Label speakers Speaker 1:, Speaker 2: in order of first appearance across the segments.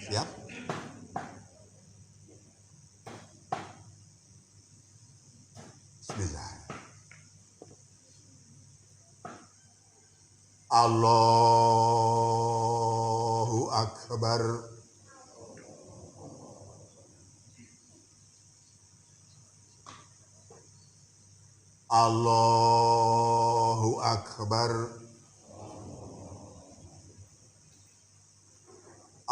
Speaker 1: Siap? Bismillah. Allahu Akbar. Allahu Akbar.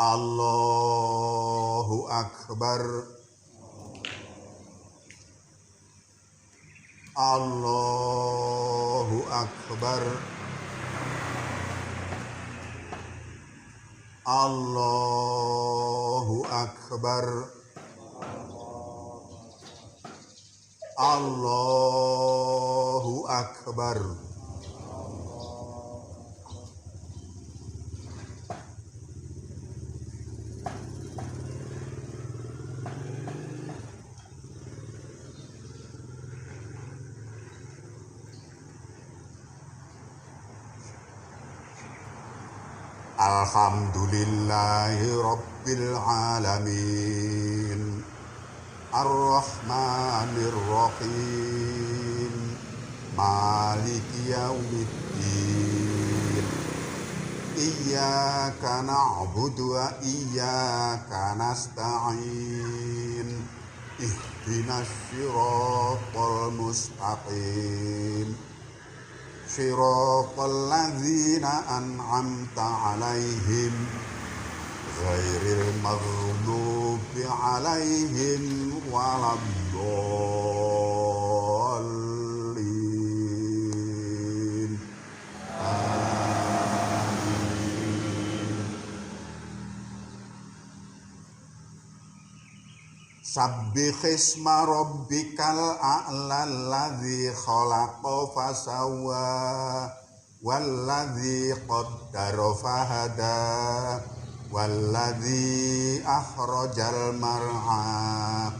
Speaker 1: Allahu Akbar. Allahu Akbar. Allahu Akbar. Allahu Akbar. Alhamdulillahi Rabbil Alamin Ar-Rahmanir Rahim Maliki Yaumiddin Iyyaka na'budu wa iyyaka nasta'in Ihdinas siratal mustaqim Shiratal ladzina an'amta 'alaihim ghairil maghdubi 'alaihim waladdallin. Sabbihisma rabbikal a'la alladzi khalaqa fasawwa walladzi qaddara fahada walladzi akhrajal mar'a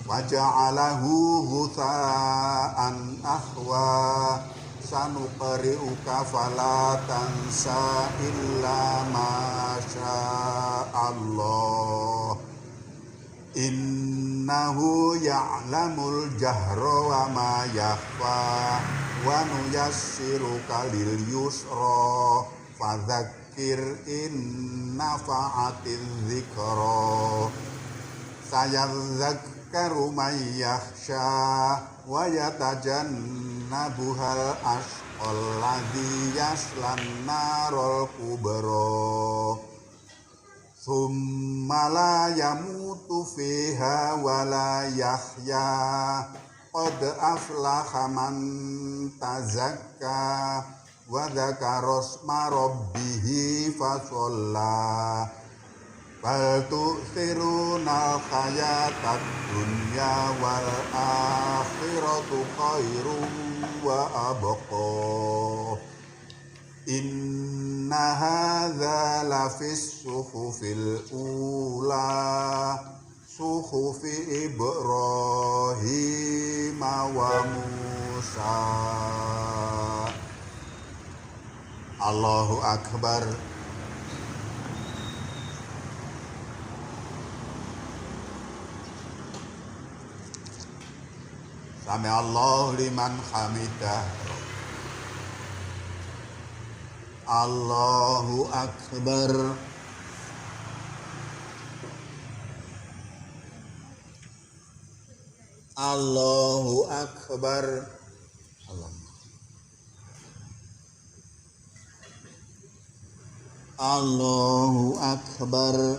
Speaker 1: waja'alahu ghutha'an ahwa sanuqri'uka fala tansa illa ma sya'allah innahu ya'lamul jahra wa ma yakhfa wa nuyassiruka lil yusra fadzakir in nafa'atiz dzikra sayadzakkaru may yakhsha wa yatajannabuhal ashqal ladzi yaslan narul kubra Thumma la yamutu fiha wa la yahya qad aflaha man tazakka wa dzakara isma rabbih fasalla bal tu'thirunal hayatad dunya wal akhiratu khairum wa abqa Inna hadza lafis suhufil ula suhufi Ibrahim wa Musa. Allahu Akbar. Sami Allahu liman hamidah. Allahu Akbar. Allahu Akbar. Allahu Akbar.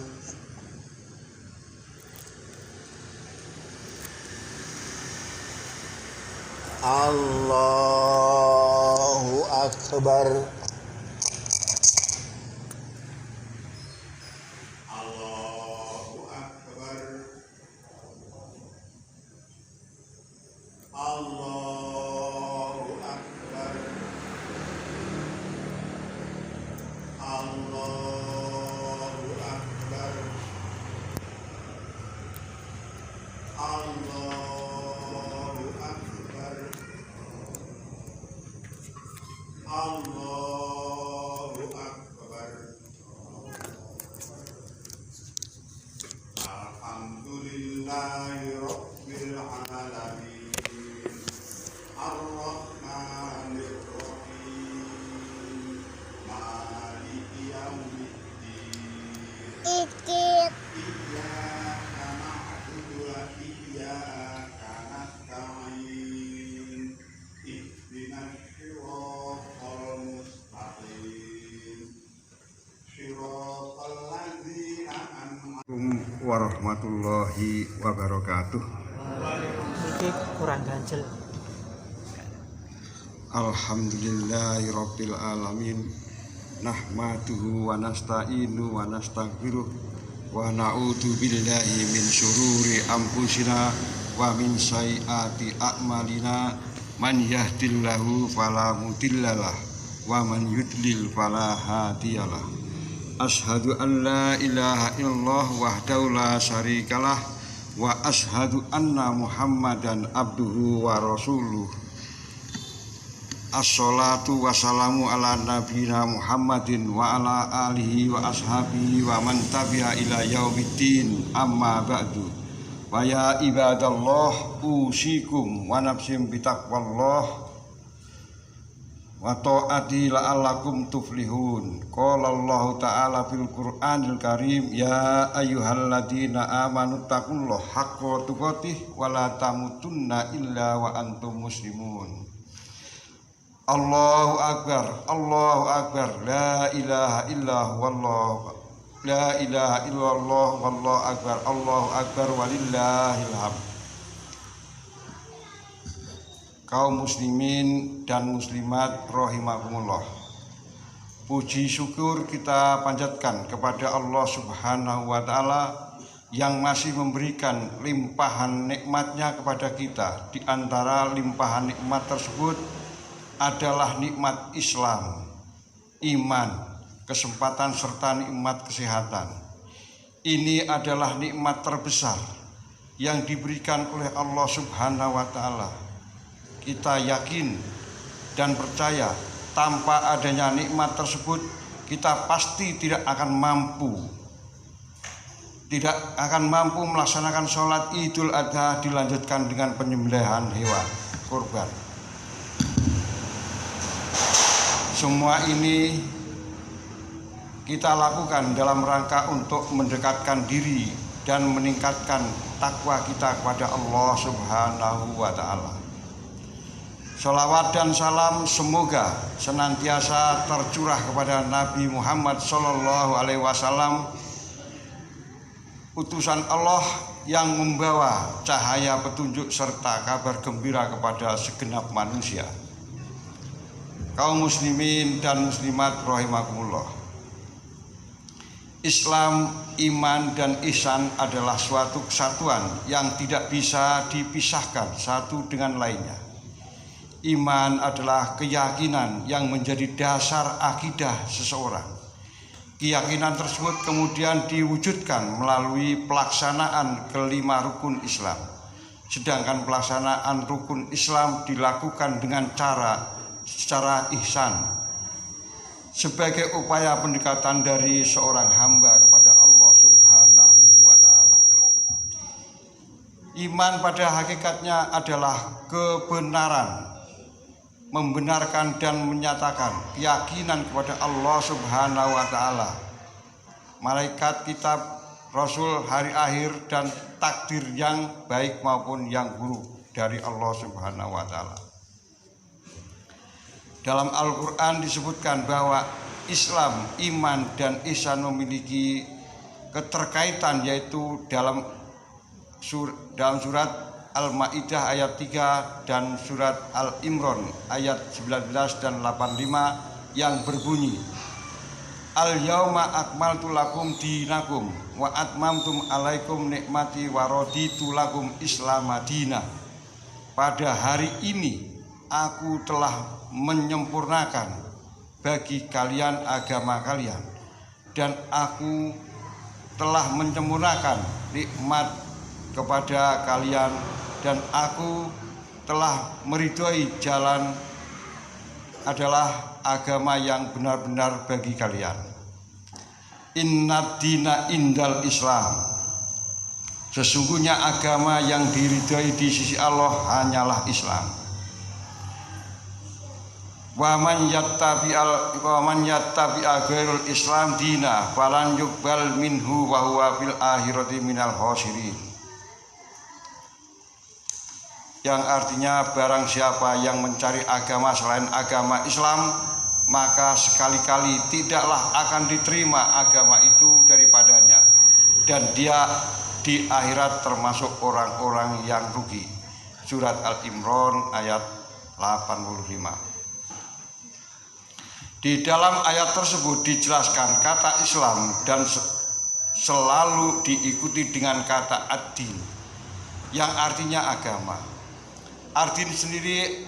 Speaker 1: Allahu Akbar.
Speaker 2: warahmatullahi wabarakatuh.
Speaker 3: Iki kurang ganjel.
Speaker 2: Alhamdulillahirabbil alamin. Nahmaduhu wa nasta'inu wa nastaghfiruh wa na'udzu billahi min syururi anfusina wa min sayyiati a'malina. Man yahdihillahu fala mudhillalah wa man yudlil fala hadiyalah. Ashhadu an la ilaha illallah wahdahu la syarikalah wa ashhadu anna Muhammadan abduhu wa rasuluh. Assalatu wassalamu ala nabiyina Muhammadin wa ala alihi wa ashabihi wa man tabi'a ila yaumiddin, amma ba'du. Wa ya ibadallah, usikum wa nafsim bitaqwallah wa ta'ati la'allakum tuflihun. Qala Allah ta'ala fil Qur'anil Karim, ya ayyuhalladzina amanu taqullaha haqqa tuqatih wa la tamutunna illa wa antum muslimun. Allahu akbar, Allahu akbar, la ilaha illallah wallahu la ilaha illallah wallahu akbar, Allahu akbar walillahil hamd. Kaum muslimin dan muslimat rahimakumullah, puji syukur kita panjatkan kepada Allah Subhanahu wa ta'ala yang masih memberikan limpahan nikmatnya kepada kita. Di antara limpahan nikmat tersebut adalah nikmat Islam, iman, kesempatan serta nikmat kesehatan. Ini adalah nikmat terbesar yang diberikan oleh Allah Subhanahu wa ta'ala. Kita yakin dan percaya tanpa adanya nikmat tersebut kita pasti tidak akan mampu melaksanakan sholat Idul Adha dilanjutkan dengan penyembelihan hewan kurban. Semua ini kita lakukan dalam rangka untuk mendekatkan diri dan meningkatkan takwa kita kepada Allah Subhanahu wa ta'ala. Sholawat dan salam semoga senantiasa tercurah kepada Nabi Muhammad Sallallahu Alaihi Wasallam, utusan Allah yang membawa cahaya petunjuk serta kabar gembira kepada segenap manusia. Kaum muslimin dan muslimat rahimakumullah, Islam, iman, dan ihsan adalah suatu kesatuan yang tidak bisa dipisahkan satu dengan lainnya. Iman adalah keyakinan yang menjadi dasar akidah seseorang. Keyakinan tersebut kemudian diwujudkan melalui pelaksanaan kelima rukun Islam. Sedangkan pelaksanaan rukun Islam dilakukan dengan secara ihsan sebagai upaya pendekatan dari seorang hamba kepada Allah Subhanahu wa ta'ala. Iman pada hakikatnya adalah kebenaran, membenarkan dan menyatakan keyakinan kepada Allah Subhanahu wa ta'ala, malaikat, kitab, rasul, hari akhir, dan takdir yang baik maupun yang buruk dari Allah Subhanahu wa ta'ala. Dalam Al-Quran disebutkan bahwa Islam, iman, dan ihsan memiliki keterkaitan, yaitu dalam surat Al-Ma'idah ayat 3 dan surat Al-Imran ayat 19 dan 85 yang berbunyi, Al-yauma akmaltu lakum dinakum wa atmamtum alaikum nikmati wa raditu lakum Islam madinah. Pada hari ini aku telah menyempurnakan bagi kalian agama kalian, dan aku telah menyempurnakan nikmat kepada kalian, dan aku telah meridhoi jalan adalah agama yang benar-benar bagi kalian. Innad dina indal Islam, sesungguhnya agama yang diridhoi di sisi Allah hanyalah Islam. Wa man yattabi'a ghairul Islam dina falan yuqbal minhu wa huwa fil akhirati minal khasirin. Yang artinya barang siapa yang mencari agama selain agama Islam, maka sekali-kali tidaklah akan diterima agama itu daripadanya, dan dia di akhirat termasuk orang-orang yang rugi. Surat Al-Imran ayat 85. Di dalam ayat tersebut dijelaskan kata Islam dan selalu diikuti dengan kata ad-din yang artinya agama. Ad-din sendiri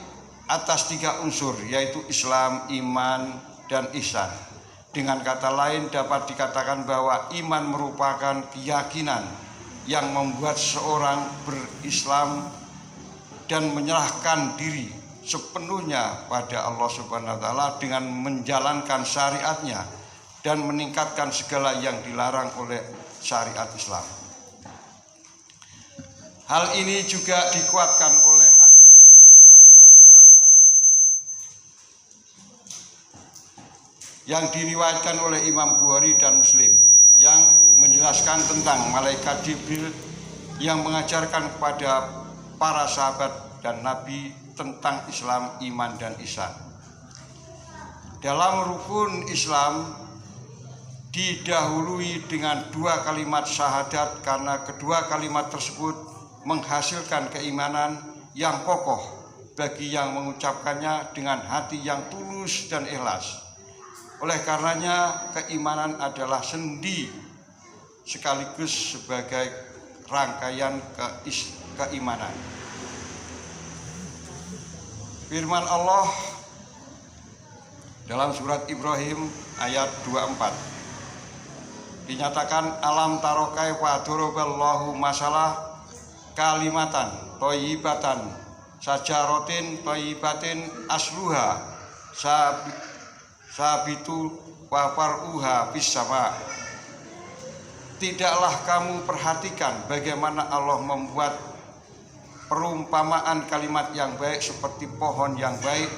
Speaker 2: atas 3 unsur, yaitu Islam, iman, dan ihsan. Dengan kata lain dapat dikatakan bahwa iman merupakan keyakinan yang membuat seorang berislam dan menyerahkan diri sepenuhnya pada Allah Subhanahu wa taala dengan menjalankan syariatnya dan meningkatkan segala yang dilarang oleh syariat Islam. Hal ini juga dikuatkan oleh hadis Rasulullah SAW yang diriwayatkan oleh Imam Bukhari dan Muslim yang menjelaskan tentang malaikat Jibril yang mengajarkan kepada para sahabat dan Nabi tentang Islam, iman, dan ihsan. Dalam rukun Islam didahului dengan 2 kalimat syahadat karena kedua kalimat tersebut menghasilkan keimanan yang kokoh bagi yang mengucapkannya dengan hati yang tulus dan ikhlas. Oleh karenanya keimanan adalah sendi sekaligus sebagai rangkaian keimanan. Firman Allah dalam surat Ibrahim ayat 24 dinyatakan alam taro kaifa daraballahu masalah kalimatan thayyibatan sajaratin thayyibatin asluha sabitu wa faruha fis sama. Tidaklah kamu perhatikan bagaimana Allah membuat perumpamaan kalimat yang baik seperti pohon yang baik,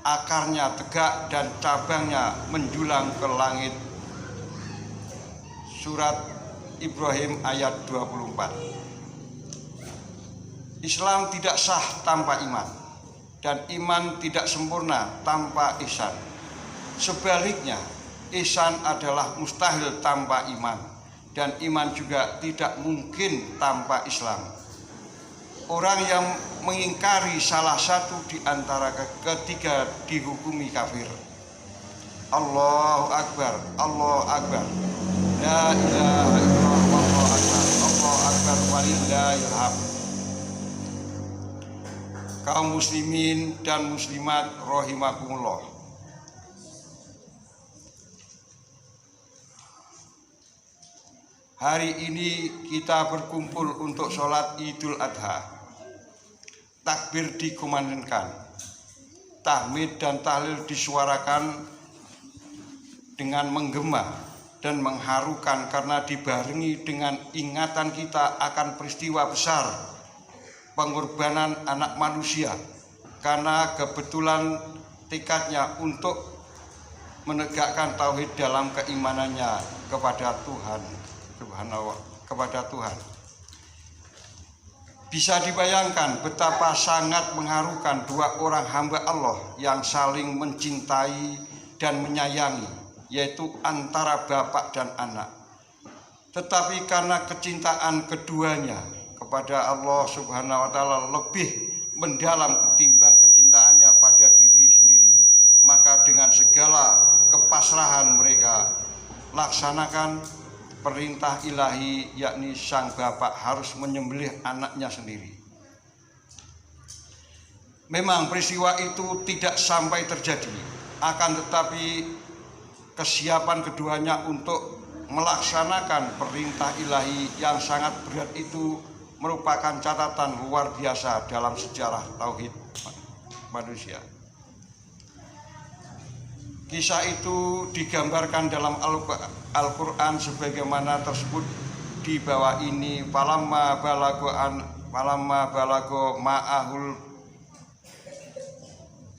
Speaker 2: akarnya tegak dan cabangnya menjulang ke langit. Surat Ibrahim ayat 24. Islam tidak sah tanpa iman, dan iman tidak sempurna tanpa ihsan. Sebaliknya, ihsan adalah mustahil tanpa iman, dan iman juga tidak mungkin tanpa Islam. Orang yang mengingkari salah satu di antara ketiga dihukumi kafir. Allahu Akbar, Allahu Akbar. La ilaha illallah, Allahu Akbar, Allahu Akbar walillahil hamd. Kaum muslimin dan muslimat rahimakumullah. Hari ini kita berkumpul untuk sholat Idul Adha. Takbir dikumandangkan, tahmid dan tahlil disuarakan dengan menggema dan mengharukan karena dibarengi dengan ingatan kita akan peristiwa besar pengorbanan anak manusia karena kebetulan tekadnya untuk menegakkan tauhid dalam keimanannya kepada Tuhan. Bisa dibayangkan betapa sangat mengharukan 2 orang hamba Allah yang saling mencintai dan menyayangi, yaitu antara bapak dan anak. Tetapi karena kecintaan keduanya kepada Allah Subhanahu wa taala lebih mendalam ketimbang kecintaannya pada diri sendiri, maka dengan segala kepasrahan mereka laksanakan perintah ilahi, yakni sang bapak harus menyembelih anaknya sendiri. Memang peristiwa itu tidak sampai terjadi, akan tetapi kesiapan keduanya untuk melaksanakan perintah ilahi yang sangat berat itu merupakan catatan luar biasa dalam sejarah tauhid manusia. Kisah itu digambarkan dalam Al-Quran sebagaimana tersebut di bawah ini. Falamma balago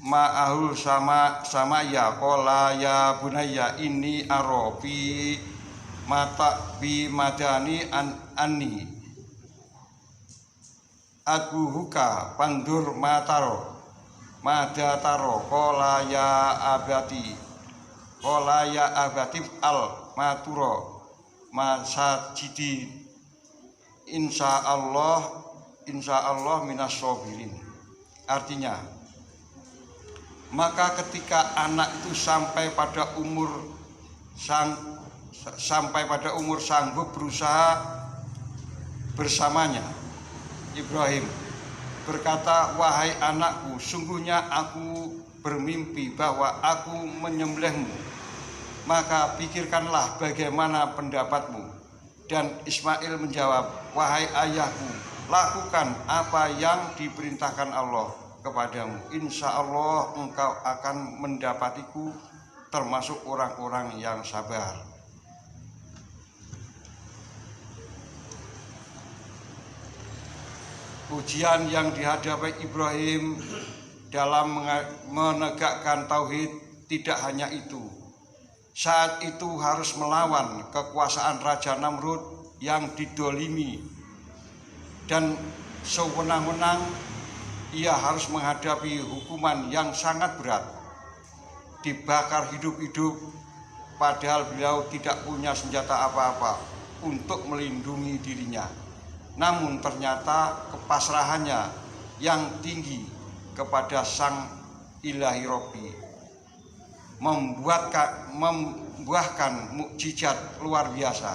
Speaker 2: ma'ahul sama ya qala ya bunayya inni arofi mata bi madani anni aguhuka pandur mataro madataro qala ya abatif al maturo masajidi insya Allah minas sabirin. Artinya, maka ketika anak itu sampai pada umur sanggup berusaha bersamanya, Ibrahim berkata, "Wahai anakku, sungguhnya aku bermimpi bahwa aku menyembelihmu. Maka pikirkanlah bagaimana pendapatmu." Dan Ismail menjawab, "Wahai ayahku, lakukan apa yang diperintahkan Allah kepadamu. Insya Allah engkau akan mendapatiku termasuk orang-orang yang sabar." Ujian yang dihadapi Ibrahim dalam menegakkan tauhid tidak hanya itu. Saat itu harus melawan kekuasaan Raja Namrud yang didolimi, dan sewenang-wenang ia harus menghadapi hukuman yang sangat berat, dibakar hidup-hidup, padahal beliau tidak punya senjata apa-apa untuk melindungi dirinya. Namun ternyata kepasrahannya yang tinggi kepada Sang Ilahi Robbi membuahkan mukjizat luar biasa.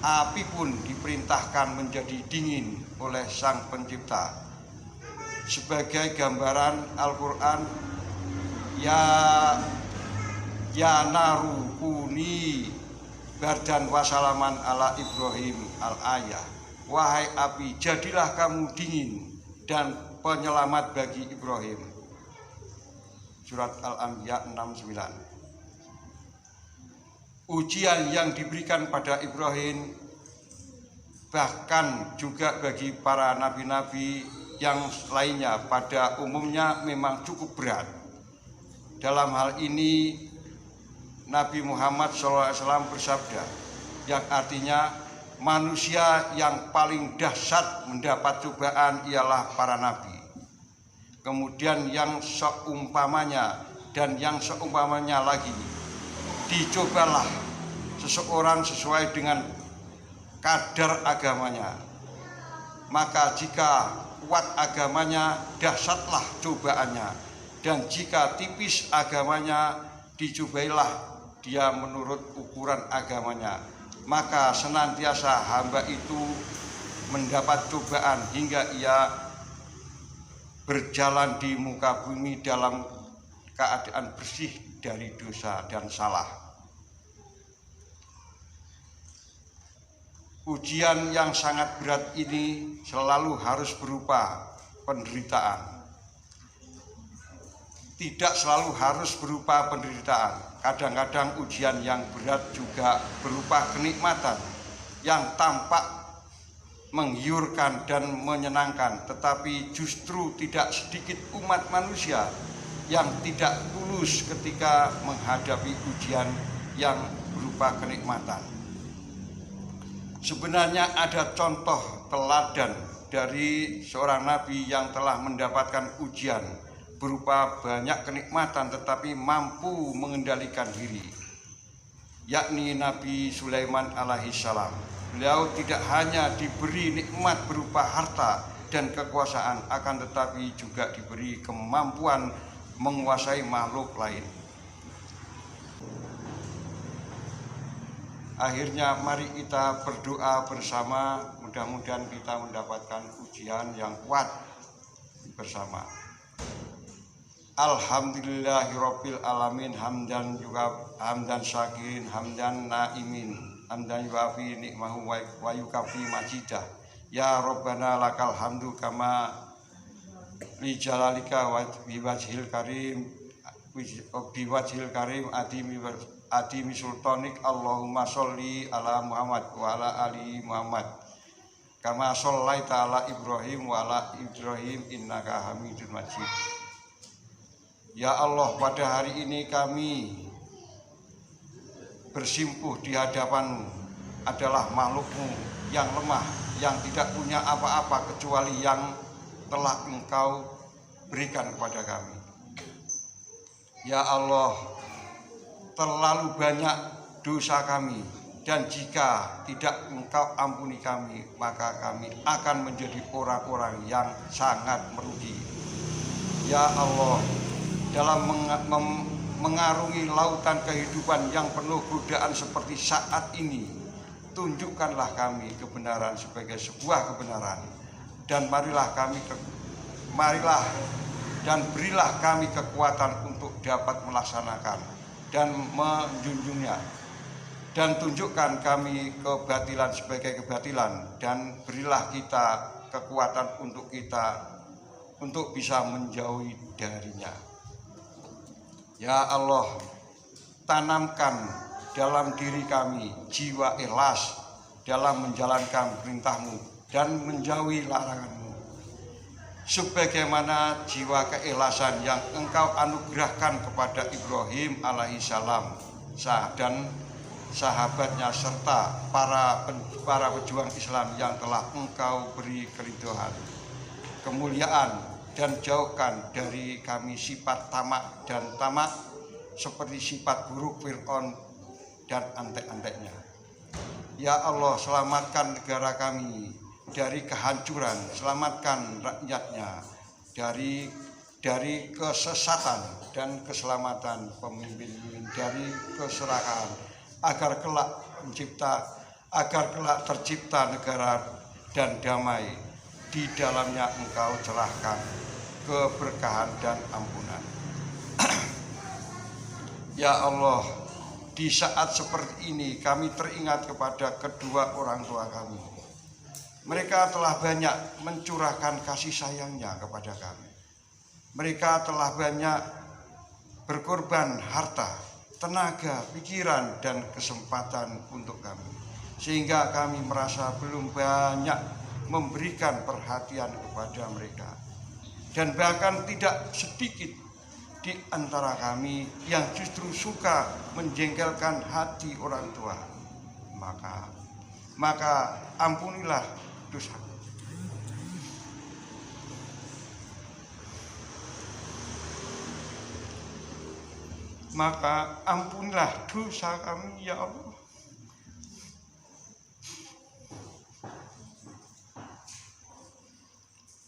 Speaker 2: Api pun diperintahkan menjadi dingin oleh Sang Pencipta. Sebagai gambaran Al-Quran, ya naru kuni bardan wasalaman ala Ibrahim al-ayah. Wahai api, jadilah kamu dingin dan penyelamat bagi Ibrahim. Surat Al-Anbiya 69. Ujian yang diberikan pada Ibrahim bahkan juga bagi para nabi-nabi yang lainnya pada umumnya memang cukup berat. Dalam hal ini Nabi Muhammad SAW bersabda, yang artinya manusia yang paling dahsyat mendapat cobaan ialah para nabi. Kemudian yang seumpamanya dan yang seumpamanya lagi, dicobalah seseorang sesuai dengan kadar agamanya. Maka jika kuat agamanya, dahsyatlah cobaannya, dan jika tipis agamanya, dicobailah dia menurut ukuran agamanya. Maka senantiasa hamba itu mendapat cobaan hingga ia berjalan di muka bumi dalam keadaan bersih dari dosa dan salah. Ujian yang sangat berat ini selalu harus berupa penderitaan. Tidak selalu harus berupa penderitaan. Kadang-kadang ujian yang berat juga berupa kenikmatan yang tampak menggiurkan dan menyenangkan, tetapi justru tidak sedikit umat manusia yang tidak tulus ketika menghadapi ujian yang berupa kenikmatan. Sebenarnya ada contoh teladan dari seorang nabi yang telah mendapatkan ujian berupa banyak kenikmatan tetapi mampu mengendalikan diri, yakni Nabi Sulaiman alaihissalam. Beliau tidak hanya diberi nikmat berupa harta dan kekuasaan, akan tetapi juga diberi kemampuan menguasai makhluk lain. Akhirnya mari kita berdoa bersama, mudah-mudahan kita mendapatkan ujian yang kuat bersama. Alhamdulillahirabbil alamin, hamdan syakirin, hamdan naimin, hamdan yuafi nikmahu wa yukafi majidah. Ya Rabbana lakal hamdu kama li jalalika wa biwajhil karim adimi sultanik. Allahumma sholli ala Muhammad wa ala ali Muhammad kama shollaita ala Ibrahim wa ala Ibrahim innaka Hamidun Majid. Ya Allah, pada hari ini kami bersimpuh di hadapan-Mu adalah makhluk-Mu yang lemah, yang tidak punya apa-apa kecuali yang telah Engkau berikan kepada kami. Ya Allah, terlalu banyak dosa kami Dan jika tidak Engkau ampuni kami, maka kami akan menjadi orang-orang yang sangat merugi. Ya Allah, dalam mengarungi lautan kehidupan yang penuh godaan seperti saat ini, tunjukkanlah kami kebenaran sebagai sebuah kebenaran, dan marilah dan berilah kami kekuatan untuk dapat melaksanakan dan menjunjungnya, dan tunjukkan kami kebatilan sebagai kebatilan, dan berilah kita kekuatan untuk bisa menjauhi darinya. Ya Allah, tanamkan dalam diri kami jiwa ikhlas dalam menjalankan perintah-Mu dan menjauhi larangan-Mu, sebagaimana jiwa keikhlasan yang Engkau anugerahkan kepada Ibrahim alaihissalam dan sahabatnya serta para pejuang Islam yang telah Engkau beri keridhaan, kemuliaan, dan jauhkan dari kami sifat tamak seperti sifat buruk Fir'aun dan antek-anteknya. Ya Allah, selamatkan negara kami dari kehancuran, selamatkan rakyatnya dari kesesatan, dan keselamatan pemimpin dari keserakahan, agar kelak tercipta negara dan damai di dalamnya Engkau cerahkan keberkahan dan ampunan. Ya Allah, di saat seperti ini kami teringat kepada kedua orang tua kami. Mereka telah banyak mencurahkan kasih sayangnya kepada kami. Mereka telah banyak berkorban harta, tenaga, pikiran, dan kesempatan untuk kami, sehingga kami merasa belum banyak memberikan perhatian kepada mereka. Dan bahkan tidak sedikit di antara kami yang justru suka menjengkelkan hati orang tua. Maka ampunilah dosa. Maka ampunilah dosa kami, ya Allah.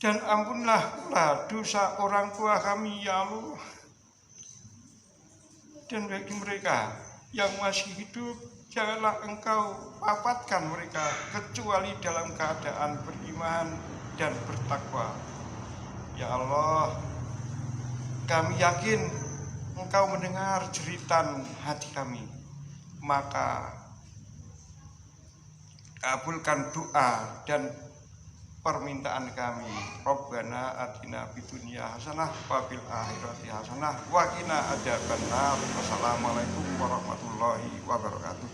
Speaker 2: Dan ampunilah pula dosa orang tua kami, ya Allah. Dan bagi mereka yang masih hidup, janganlah Engkau wafatkan mereka kecuali dalam keadaan beriman dan bertakwa. Ya Allah, kami yakin Engkau mendengar jeritan hati kami, maka kabulkan doa dan permintaan kami. Rabbana atina fid dunya hasanah wa fil akhirati hasanah wa qina adzabannar. Wassalamualaikum warahmatullahi wabarakatuh.